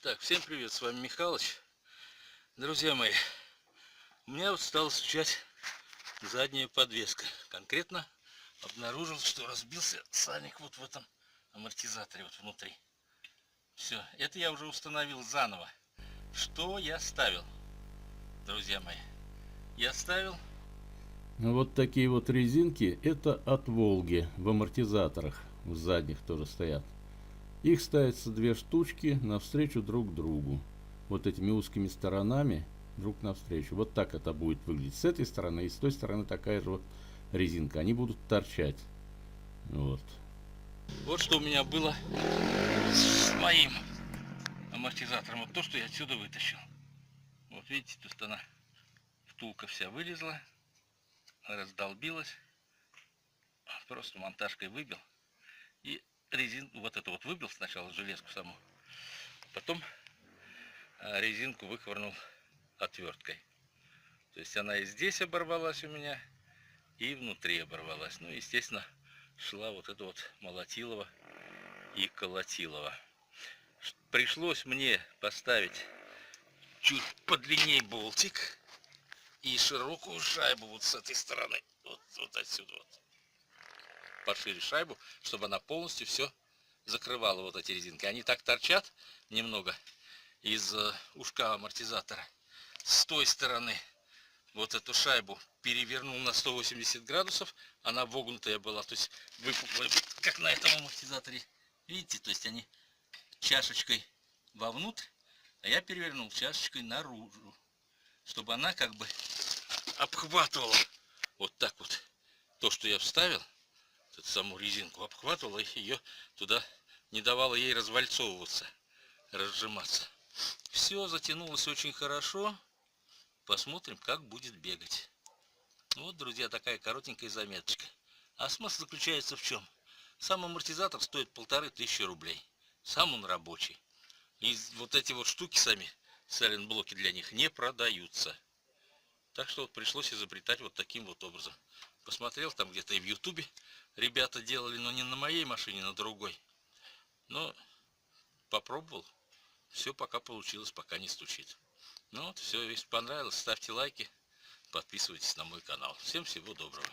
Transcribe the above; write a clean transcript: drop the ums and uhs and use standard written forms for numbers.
Так, всем привет, с вами Михалыч. Друзья мои, у меня вот стала стучать задняя подвеска. Конкретно обнаружил, что разбился сальник вот в этом амортизаторе, вот внутри. Все, это я уже установил заново. Что я ставил, друзья мои? Я ставил... Вот такие вот резинки, это от Волги, в амортизаторах, в задних тоже стоят. Их ставятся две штучки навстречу друг другу. Вот этими узкими сторонами друг навстречу. Вот так это будет выглядеть с этой стороны, и с той стороны такая же вот резинка. Они будут торчать. Вот. Вот что у меня было с моим амортизатором. Вот то, что я отсюда вытащил. Вот видите, тут она, втулка вся вылезла, раздолбилась. Просто монтажкой выбил. И резинку вот эту вот выбил сначала, железку саму. Потом резинку выковырнул отверткой. То есть она и здесь оборвалась у меня, и внутри оборвалась. Ну, естественно, шла вот это вот молотилово и колотилово. Пришлось мне поставить чуть подлиннее болтик и широкую шайбу вот с этой стороны. Вот отсюда вот. Пошире шайбу, чтобы она полностью все закрывала, вот эти резинки. Они так торчат немного из ушка амортизатора. С той стороны вот эту шайбу перевернул на 180 градусов, она вогнутая была, то есть выпуклая, как на этом амортизаторе. Видите, то есть они чашечкой вовнутрь, а я перевернул чашечкой наружу, чтобы она как бы обхватывала вот так вот то, что я вставил, эту саму резинку, обхватывала и ее туда, не давала ей развальцовываться, разжиматься. Все затянулось очень хорошо. Посмотрим, как будет бегать. Вот, друзья, такая коротенькая заметочка. А смысл заключается в чем? Сам амортизатор стоит 1500 рублей. Сам он рабочий. И вот эти вот штуки сами, сайлент-блоки для них, не продаются. Так что вот пришлось изобретать вот таким вот образом. Посмотрел там где-то и в ютубе ребята делали, но не на моей машине, на другой. Но попробовал. Все пока получилось, пока не стучит. Ну вот, все, если понравилось, ставьте лайки, подписывайтесь на мой канал. Всем всего доброго.